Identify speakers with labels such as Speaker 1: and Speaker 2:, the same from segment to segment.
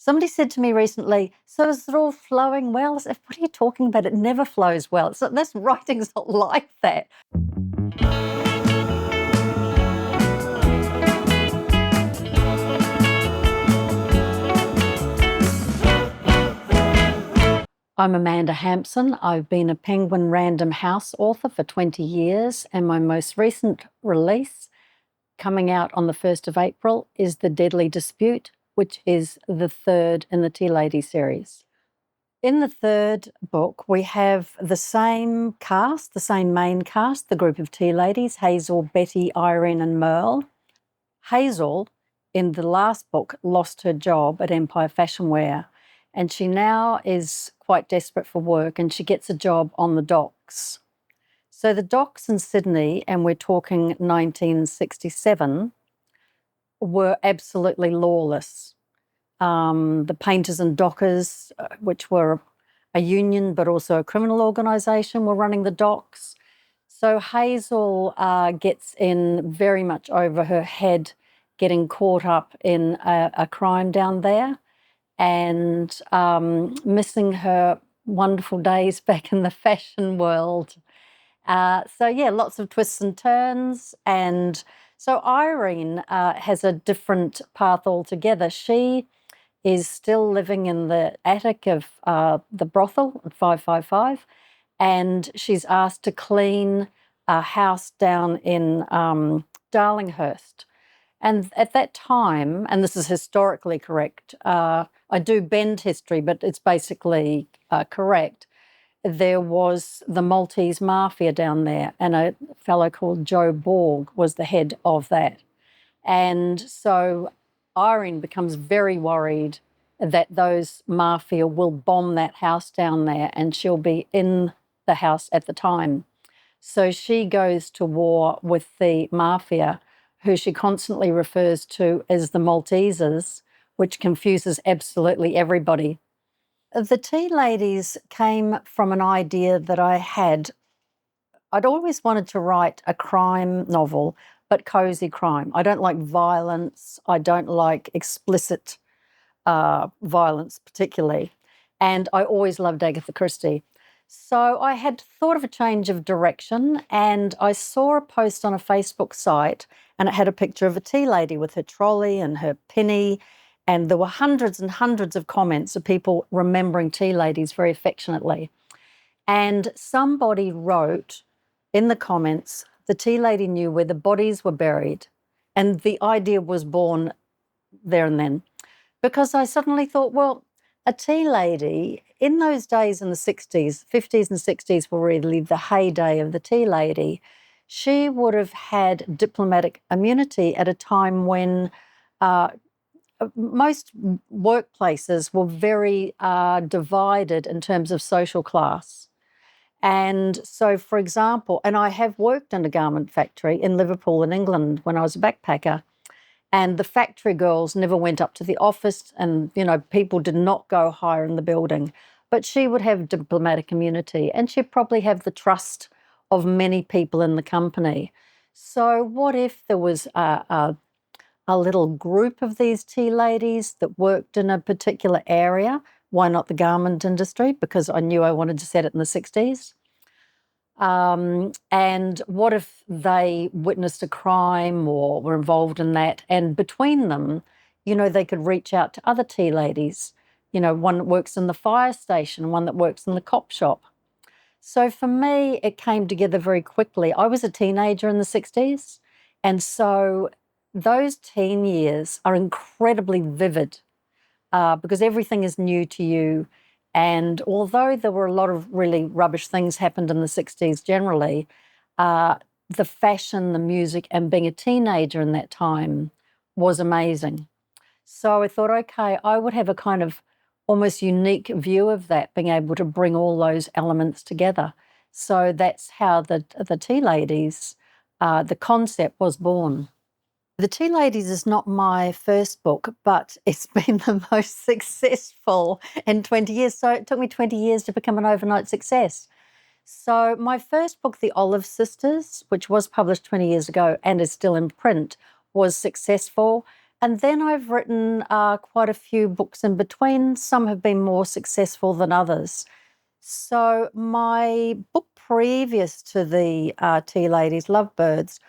Speaker 1: Somebody said to me recently, so is it all flowing well? I said, what are you talking about? It never flows well. So this writing's not like that. I'm Amanda Hampson. I've been a Penguin Random House author for 20 years, and my most recent release, coming out on the 1st of April, is The Deadly Dispute, which is the third in the Tea Lady series. In the third book, we have the same cast, the same main cast, the group of tea ladies, Hazel, Betty, Irene, and Merle. Hazel, in the last book, lost her job at Empire Fashion Wear, and she now is quite desperate for work, and she gets a job on the docks. So the docks in Sydney, and we're talking 1967, were absolutely lawless. The painters and dockers, which were a union but also a criminal organisation, were running the docks. So Hazel gets in very much over her head, getting caught up in a crime down there and missing her wonderful days back in the fashion world. So yeah, lots of twists and turns. And so Irene has a different path altogether. She is still living in the attic of the brothel at 555, and she's asked to clean a house down in Darlinghurst. And at that time, and this is historically correct, I do bend history, but it's basically correct, there was the Maltese mafia down there, and a fellow called Joe Borg was the head of that. And so Irene becomes very worried that those mafia will bomb that house down there, and she'll be in the house at the time. So she goes to war with the mafia, who she constantly refers to as the Maltesers, which confuses absolutely everybody. The Tea Ladies came from an idea that I had. I'd always wanted to write a crime novel, but cosy crime. I don't like violence. I don't like explicit violence particularly. And I always loved Agatha Christie. So I had thought of a change of direction, and I saw a post on a Facebook site, and it had a picture of a tea lady with her trolley and her penny, and there were hundreds and hundreds of comments of people remembering tea ladies very affectionately. And somebody wrote in the comments, the tea lady knew where the bodies were buried. And the idea was born there and then, because I suddenly thought, well, a tea lady in those days in the 60s, 50s and 60s were really the heyday of the tea lady. She would have had diplomatic immunity at a time when most workplaces were very divided in terms of social class. And so, for example, and I have worked in a garment factory in Liverpool in England when I was a backpacker, and the factory girls never went up to the office, and, you know, people did not go higher in the building. But she would have diplomatic immunity, and she'd probably have the trust of many people in the company. So what if there was a little group of these tea ladies that worked in a particular area? Why not the garment industry? Because I knew I wanted to set it in the 60s. And what if they witnessed a crime or were involved in that? And between them, you know, they could reach out to other tea ladies, you know, one that works in the fire station, one that works in the cop shop. So for me, it came together very quickly. I was a teenager in the 60s. And so those teen years are incredibly vivid because everything is new to you. And although there were a lot of really rubbish things happened in the 60s generally, the fashion, the music, and being a teenager in that time was amazing. So I thought, okay, I would have a kind of almost unique view of that, being able to bring all those elements together. So that's how the Tea Ladies, the concept was born. The Tea Ladies is not my first book, but it's been the most successful in 20 years. So it took me 20 years to become an overnight success. So my first book, The Olive Sisters, which was published 20 years ago and is still in print, was successful. And then I've written quite a few books in between. Some have been more successful than others. So my book previous to the Tea Ladies Lovebirds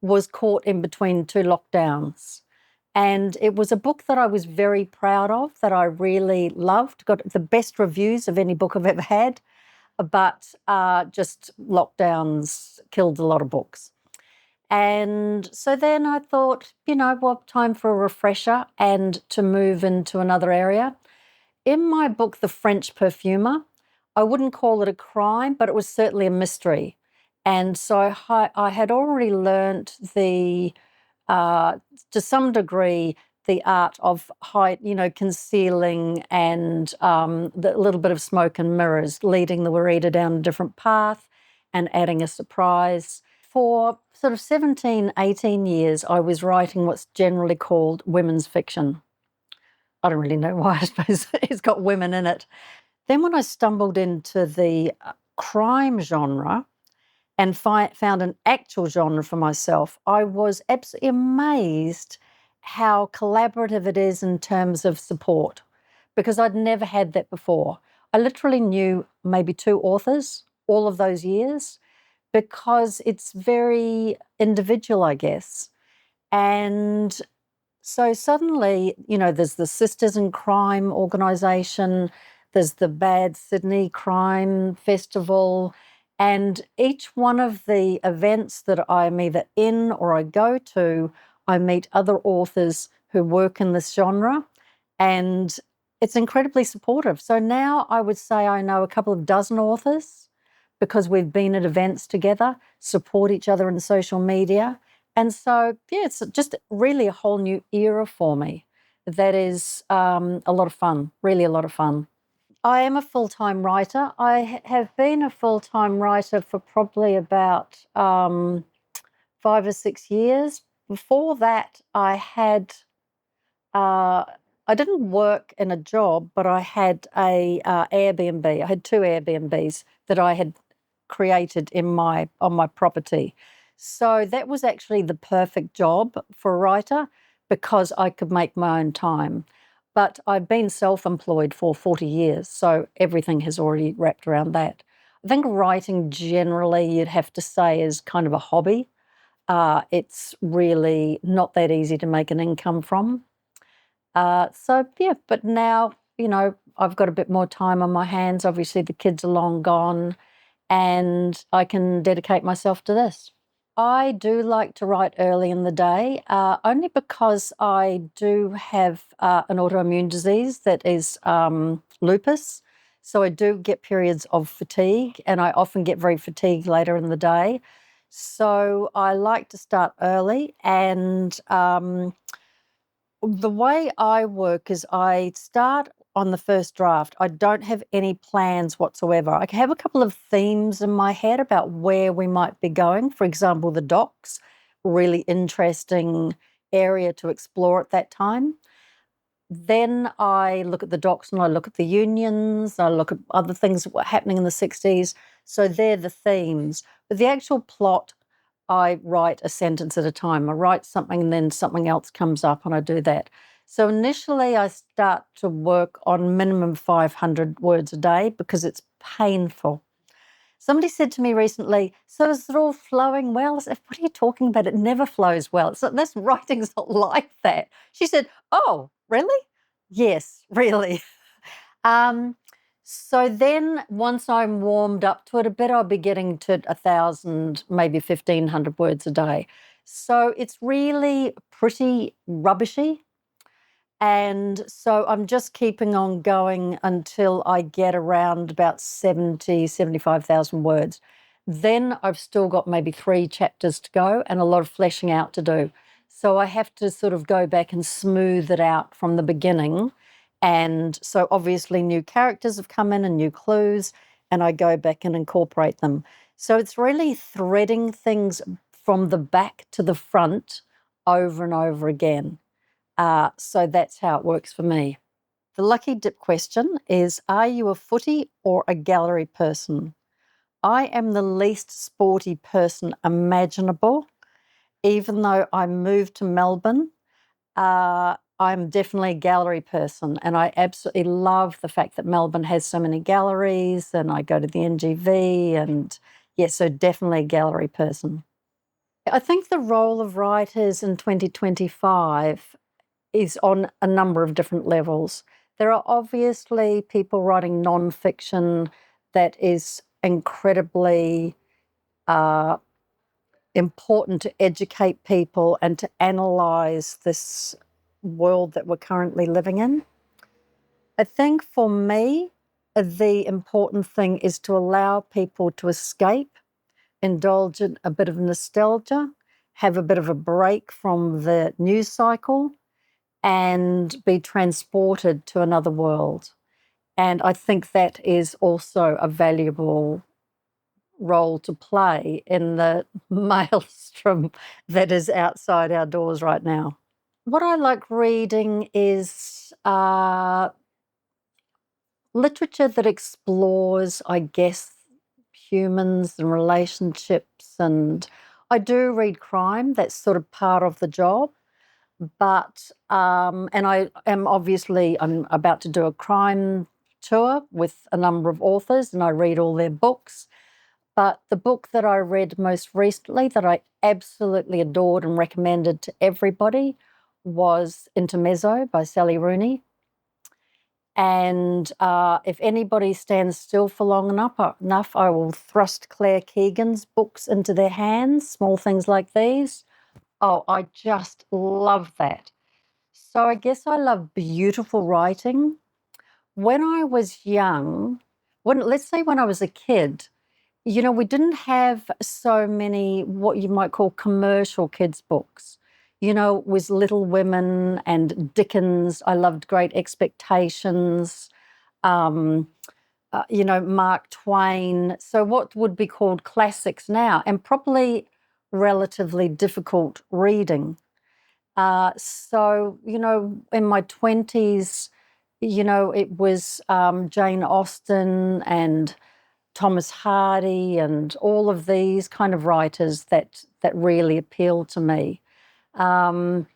Speaker 1: was Caught in Between Two Lockdowns. And it was a book that I was very proud of, that I really loved, got the best reviews of any book I've ever had, but just lockdowns killed a lot of books. And so then I thought, well, time for a refresher and to move into another area. In my book, The French Perfumer, I wouldn't call it a crime, but it was certainly a mystery. And so I had already learnt uh, to some degree, the art of concealing and the little bit of smoke and mirrors, leading the reader down a different path and adding a surprise. For sort of 17, 18 years, I was writing what's generally called women's fiction. I don't really know why. I suppose it's got women in it. Then when I stumbled into the crime genre and found an actual genre for myself, I was absolutely amazed how collaborative it is in terms of support, because I'd never had that before. I literally knew maybe two authors all of those years because it's very individual, I guess. And so suddenly, there's the Sisters in Crime organisation, there's the Bad Sydney Crime Festival, and each one of the events that I'm either in or I go to, I meet other authors who work in this genre, and it's incredibly supportive. So now I would say I know a couple of dozen authors because we've been at events together, support each other in social media. And so, yeah, it's just really a whole new era for me. That is a lot of fun, really a lot of fun. I am a full-time writer. I have been a full-time writer for probably about 5 or 6 years. Before that, uh, I didn't work in a job, but I had a Airbnb. I had two Airbnbs that I had created on my property. So that was actually the perfect job for a writer because I could make my own time. But I've been self-employed for 40 years, so everything has already wrapped around that. I think writing generally, you'd have to say, is kind of a hobby. It's really not that easy to make an income from. So yeah, but now, I've got a bit more time on my hands. Obviously, the kids are long gone and I can dedicate myself to this. I do like to write early in the day, only because I do have an autoimmune disease that is lupus. So I do get periods of fatigue, and I often get very fatigued later in the day. So I like to start early, and the way I work is I start on the first draft. I don't have any plans whatsoever. I have a couple of themes in my head about where we might be going. For example, the docks, really interesting area to explore at that time. Then I look at the docks and I look at the unions, I look at other things that were happening in the 60s. So they're the themes. But the actual plot, I write a sentence at a time. I write something and then something else comes up and I do that. So initially I start to work on minimum 500 words a day because it's painful. Somebody said to me recently, "So is it all flowing well?" I said, "What are you talking about? It never flows well. So this writing's not like that." She said, "Oh, really?" Yes, really. Um, so then once I'm warmed up to it a bit, I'll be getting to 1,000, maybe 1,500 words a day. So it's really pretty rubbishy. And so I'm just keeping on going until I get around about 70, 75,000 words. Then I've still got maybe 3 chapters to go and a lot of fleshing out to do. So I have to sort of go back and smooth it out from the beginning. And so obviously new characters have come in and new clues, and I go back and incorporate them. So it's really threading things from the back to the front over and over again. So that's how it works for me. The lucky dip question is, are you a footy or a gallery person? I am the least sporty person imaginable, even though I moved to Melbourne I'm definitely a gallery person, and I absolutely love the fact that Melbourne has so many galleries, and I go to the NGV, and yes, so definitely a gallery person. I think the role of writers in 2025 is on a number of different levels. There are obviously people writing nonfiction that is incredibly uh, important to educate people and to analyze this world that we're currently living in. I think for me, the important thing is to allow people to escape, indulge in a bit of nostalgia, have a bit of a break from the news cycle, and be transported to another world. And I think that is also a valuable role to play in the maelstrom that is outside our doors right now. What I like reading is literature that explores, I guess, humans and relationships. And I do read crime, that's sort of part of the job. But, and I am obviously, I'm about to do a crime tour with a number of authors and I read all their books. But the book that I read most recently that I absolutely adored and recommended to everybody was Intermezzo by Sally Rooney. And if anybody stands still for long enough, I will thrust Claire Keegan's books into their hands, Small Things Like These. Oh, I just love that. So I guess I love beautiful writing. When I was young, let's say when I was a kid, we didn't have so many what you might call commercial kids' books. It was Little Women and Dickens. I loved Great Expectations, um, Mark Twain. So what would be called classics now, and probably relatively difficult reading. In my 20s, it was Jane Austen and Thomas Hardy and all of these kind of writers that really appeal to me. Um,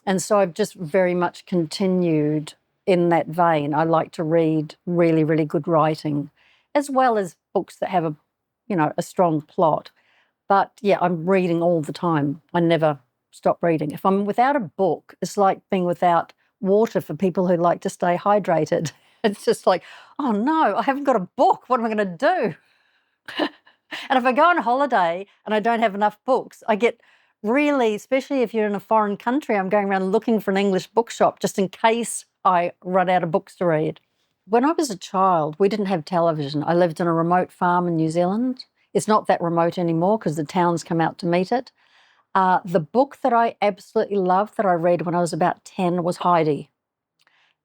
Speaker 1: and so I've just very much continued in that vein. I like to read really, really good writing, as well as books that have a strong plot. But yeah, I'm reading all the time. I never stop reading. If I'm without a book, it's like being without water for people who like to stay hydrated. It's just like, oh no, I haven't got a book. What am I going to do? And if I go on holiday and I don't have enough books, I get really, especially if you're in a foreign country, I'm going around looking for an English bookshop just in case I run out of books to read. When I was a child, we didn't have television. I lived in a remote farm in New Zealand. It's not that remote anymore because the towns come out to meet it. The book that I absolutely loved that I read when I was about 10 was Heidi.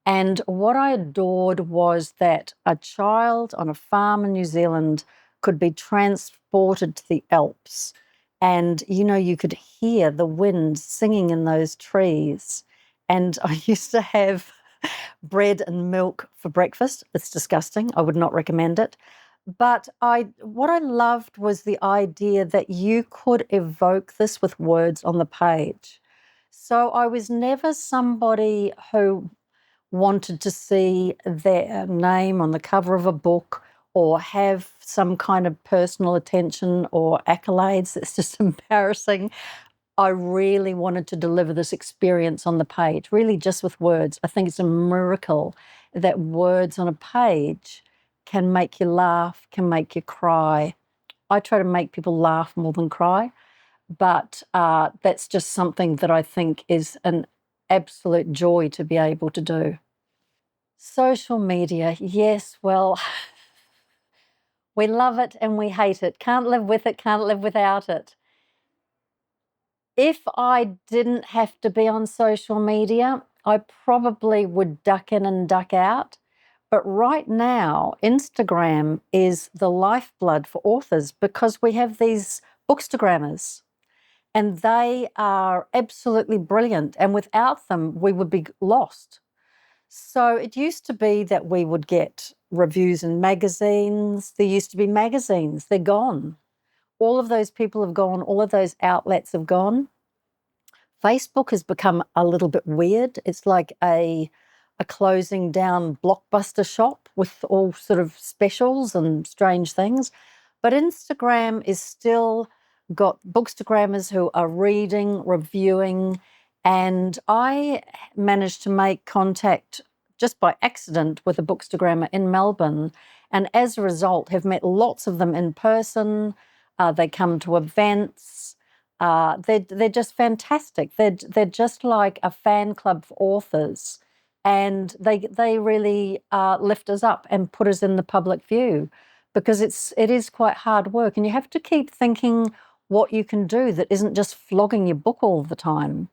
Speaker 1: And what I adored was that a child on a farm in New Zealand could be transported to the Alps. And, you could hear the wind singing in those trees. And I used to have bread and milk for breakfast. It's disgusting. I would not recommend it. But what I loved was the idea that you could evoke this with words on the page. So I was never somebody who wanted to see their name on the cover of a book or have some kind of personal attention or accolades. It's just embarrassing. I really wanted to deliver this experience on the page, really just with words. I think it's a miracle that words on a page can make you laugh, can make you cry. I try to make people laugh more than cry, but that's just something that I think is an absolute joy to be able to do. Social media, yes, well, we love it and we hate it. Can't live with it, can't live without it. If I didn't have to be on social media, I probably would duck in and duck out. But right now, Instagram is the lifeblood for authors because we have these bookstagrammers and they are absolutely brilliant. And without them, we would be lost. So it used to be that we would get reviews in magazines. There used to be magazines. They're gone. All of those people have gone. All of those outlets have gone. Facebook has become a little bit weird. It's like a closing down Blockbuster shop with all sort of specials and strange things. But Instagram is still got bookstagrammers who are reading, reviewing, and I managed to make contact just by accident with a bookstagrammer in Melbourne, and as a result have met lots of them in person. They come to events. They're just fantastic. They're just like a fan club for authors, and they really lift us up and put us in the public view, because it is quite hard work, and you have to keep thinking what you can do that isn't just flogging your book all the time,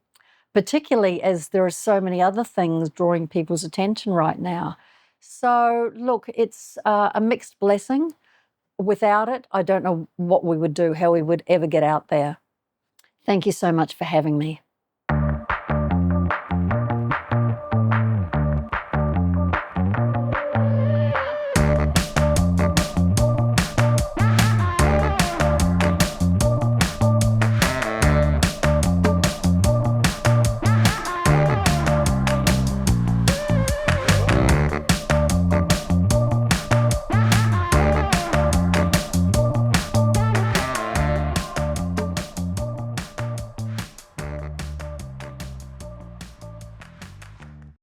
Speaker 1: particularly as there are so many other things drawing people's attention right now. So look, it's a mixed blessing. Without it, I don't know what we would do, how we would ever get out there. Thank you so much for having me.